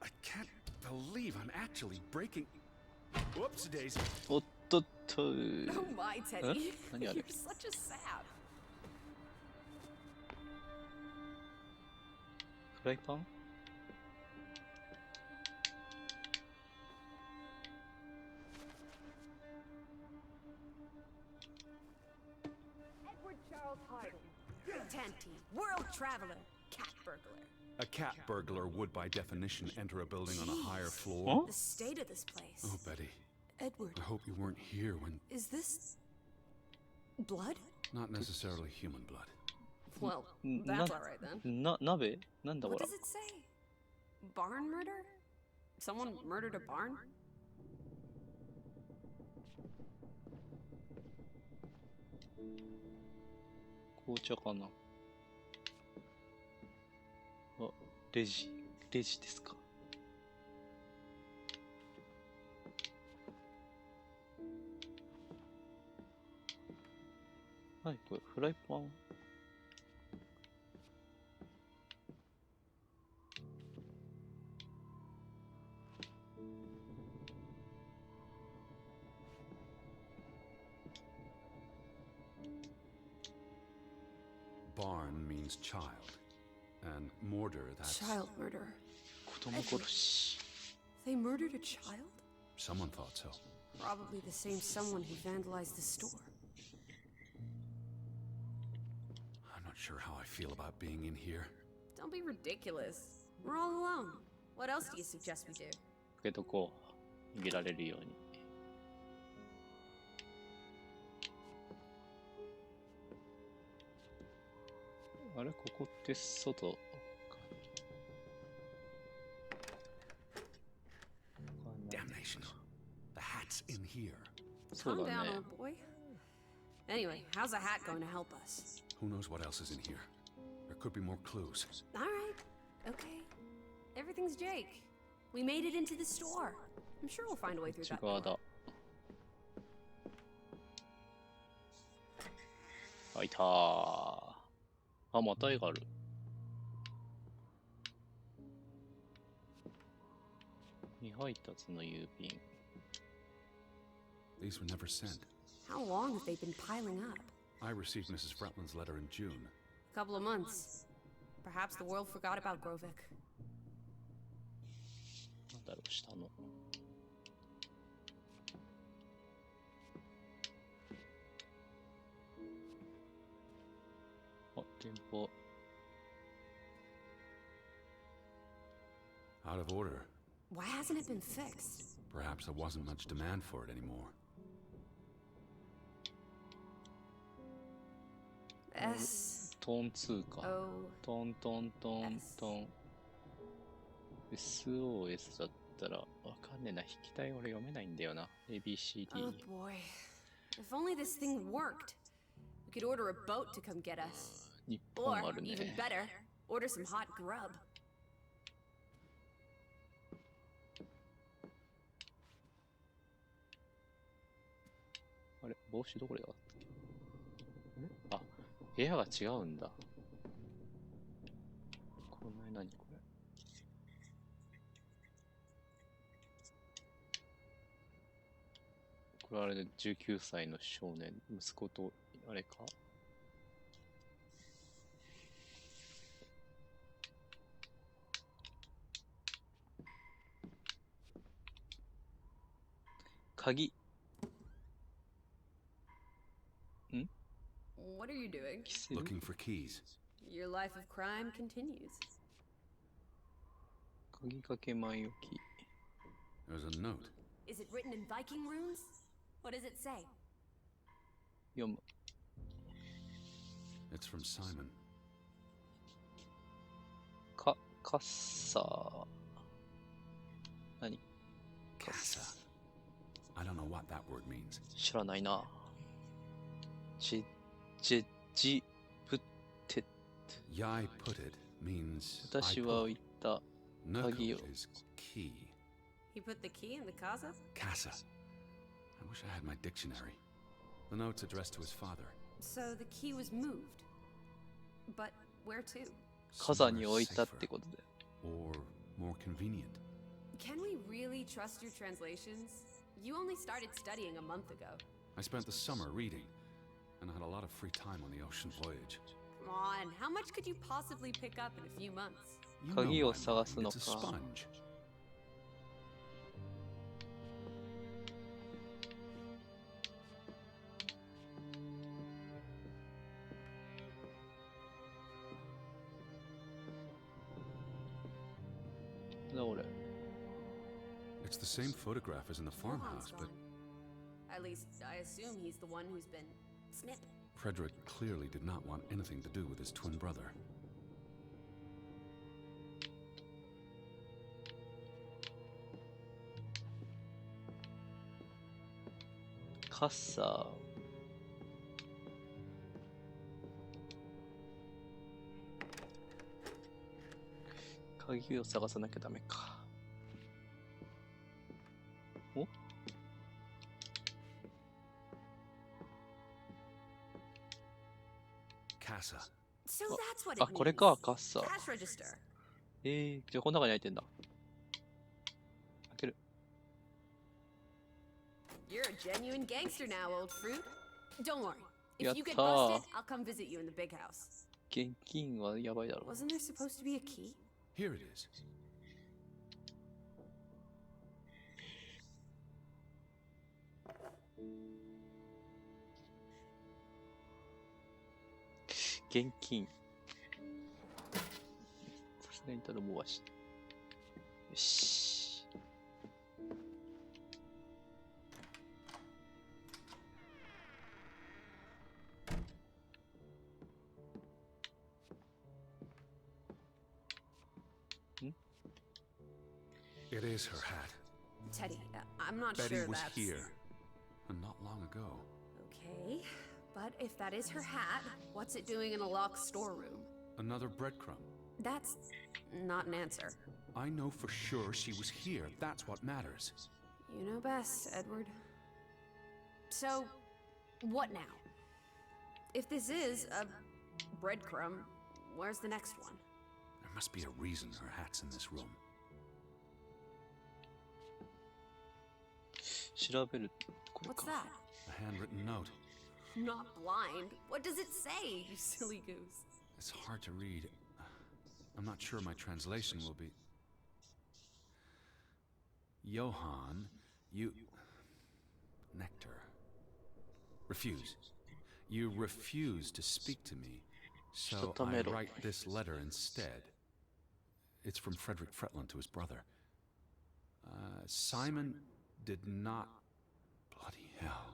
I can't believe I'm actually breaking. Whoops, Daisy. おっとっと。 Oh my, Teddy. 何あれ You're such a sap. フライパン？ Edward Charles Harding. Tanty. World traveler. Cat burglar. A cat burglar would, by definition, enter a building on a higher Jeez. floor. The state of this place. Oh, Betty, Edward. I hope you weren't here when... Is this... blood? Not necessarily human blood. Well, Na- that's alright then. 鍋なんだこ What れ does it say? Barn murder? Someone murdered a barn? ?紅茶かなあ、レジですか。何これ、フライパン？ Barn means child, and mortar, that's... Child murder. 子供殺し。 They murdered a child? Someone thought so. Probably the same someone who vandalized the store. I'm not sure how I feel about being in here. Don't be ridiculous. We're all alone. What else do you suggest we do? 開けとこう。逃げられるように。あれここって外か。 Damnation. The hat's in here. そう Calm だ down, ね。 old boy. Anyway, how's a hat going to help us? Who knows what else is in here? There could be more clues. All right. Okay. Everything's Jake. We made it into the store. I'm sure we'll find a way through 内 that 側 door. だ。あ、いたー。あ、また絵がある。未配達の郵便。 These were never sent. How long have they been piling up? I received Mrs. Fretland's letter in June. A couple of months. Perhaps the world forgot about Grovik. なんだろう、下の。あ、電報。 Out of order. Why hasn't it been fixed? Perhaps there wasn't much demand for it anymore. S トン2か。 O トントントン S トン。SOS だったらわかんねえな。引きたい俺読めないんだよな。ABCD。 Oh boy. If only this thing worked. We could order a boat to come get us. 日本 Or, ある even ね。 better, order some hot grub. あれ帽子どこであったっけ？あ、部屋が違うんだ。これ何これ？これあれで19歳の少年、息子とあれか？鍵。 What are you doing? キセル Looking for keys. Your life of crime continues. 鍵かけ前置き。 There's a note. Is it written in Viking runes? What does it say? 読む。 It's from Simon. カッサー。何？ Casa. I don't know what that word means. 知らないな。ジプテ。 Yai put it means 私は言った。 Nukut is key. He put the key in the casa? Casa. I wish I had my dictionary. The note's addressed to his father. So the key was moved. But where to? 傘に置いたってことで。 Or more convenient. Can we really trust your translations? You only started studying a month ago. I spent the summer reading, and I had a lot of free time on the ocean voyage. Come on, how much could you possibly pick up in a few months? You know 鍵を my 探す mind, の it's a か。 sponge. だ俺。 It's the same photograph as in the farmhouse, Johan's but gone. At least, I assume he's the one who's been snip. Frederick clearly did not want anything to do with his twin brother. 傘。鍵を探さなきゃダメか。お Casa. So that's what it あ、 means. これか、傘。 Cash register. じゃあこの中に入ってんだ。開ける。 You're a genuine gangster now, old fruit. Don't worry. If you get Yatta. busted, I'll come visit you in the big house. 現金はやばいだろ。 Wasn't there supposed to be a key? Here it is. 現金。さすがに頼むわし。よし。It is her hat. Teddy, I'm not Betty sure was that's... here, and not long ago. Okay, but if that is her hat, what's it doing in a locked storeroom? Another breadcrumb. That's not an answer. I know for sure she was here. That's what matters. You know best, Edward. So, what now? If this is a breadcrumb, where's the next one? There must be a reason her hat's in this room. 調べる。これ What's か。 that? A handwritten note. I'm not blind. What does it say, you silly goose? It's hard to read. I'm not sure my translation will be... Johann, you... Nectar. Refuse. You refuse to speak to me, so I write this letter instead. It's from Frederick Fretland to his brother. Simon did not... Bloody hell.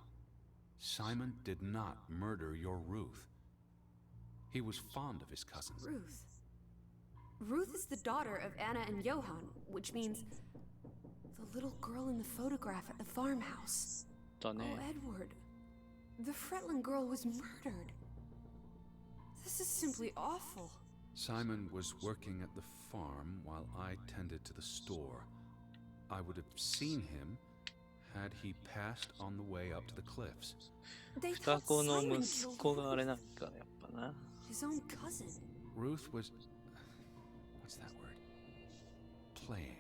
Simon did not murder your Ruth. He was fond of his cousin. Ruth. Ruth is the daughter of Anna and Johann, which means the little girl in the photograph at the farmhouse. だね。 Oh, Edward. The Fretland girl was murdered. This is simply awful. Simon was working at the farm while I tended to the store. I would have seen him had he passed on the way up to the cliffs. They 双 thought 子の Simon 息 killed 子があれ Ruth, なんかね、やっぱな。 his own cousin. Ruth was... What's that word? Playing.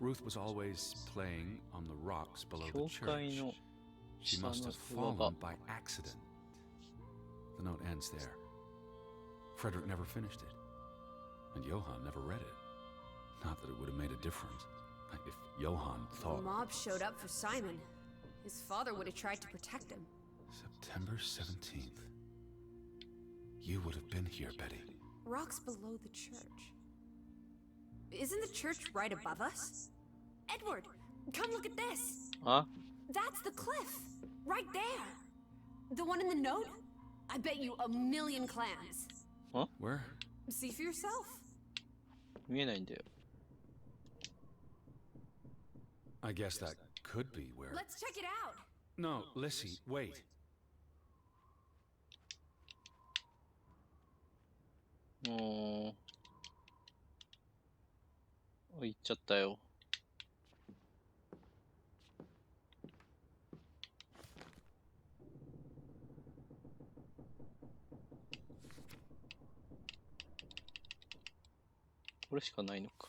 Ruth was always playing on the rocks below the 教会 church. の She 下の must have 庭が fallen by accident. The note ends there. Frederick never finished it. And Johann never read it. Not that it would have made a difference. If Johann The thought... mob showed up for Simon. His father would have tried to protect him. September 17th. You would have been here, Betty. Rocks below the church. Isn't the church right above us? Edward, come look at this. あ That's the cliff. Right there. The one in the note? I bet you a million clams. Where? See for yourself. 見えないんだよ。 I guess that could be where. Let's check it out. No, Lissy, wait. もう、行っちゃったよ。これしかないのか。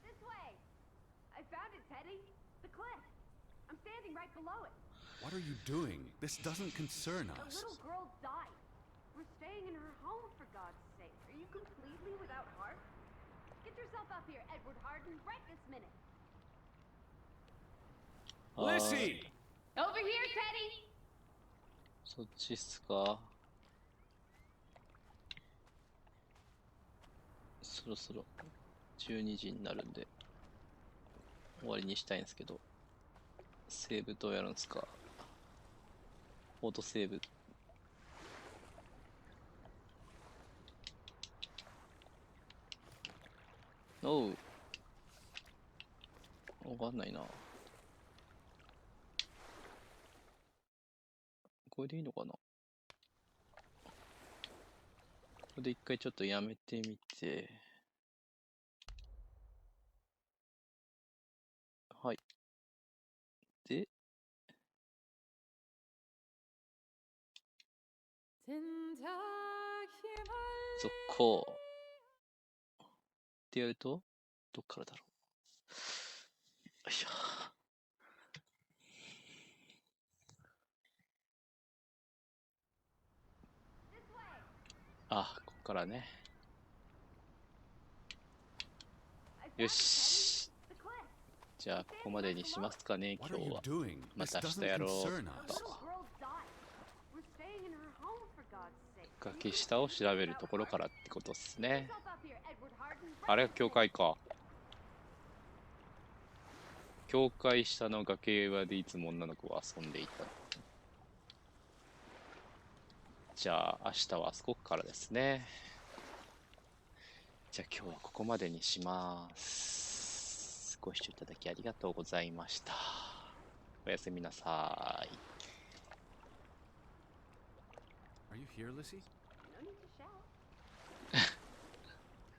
This way. I found it, Teddy. The cliff. I'm standing right below it. What are you doing? This doesn't concern A us. little girl died. We're staying in her home, for God's sake. Are you completely without heart? Get yourself up here, Edward Harden, right this minute. Lissy! Over here, Teddy! そっちっすか。そろそろ12時になるんで終わりにしたいんですけど、セーブどうやるんですか？オートセーブ。おう。わかんないな。これでいいのかな？ここで一回ちょっとやめてみて。はい。で、続行。ってやると、どっからだろう。よいしょ。あ、ここからね。よし。じゃあ、ここまでにしますかね、今 What are 日 you は。 doing? ま This た明日 doesn't やろう concern と。 A little girl died. We're staying in her home, for God's sake. 崖下を調べるところからってことですね。 Get yourself up here, Edward Harden, あ right れ this が教 minute. 会か。教会下の崖際でいつも女の子は遊んでいた。じゃあ明日はあそこからですね。じゃあ今日はここまでにします。ご視聴いただきありがとうございました。おやすみなさい。Are you here, Lissy? No need to shout.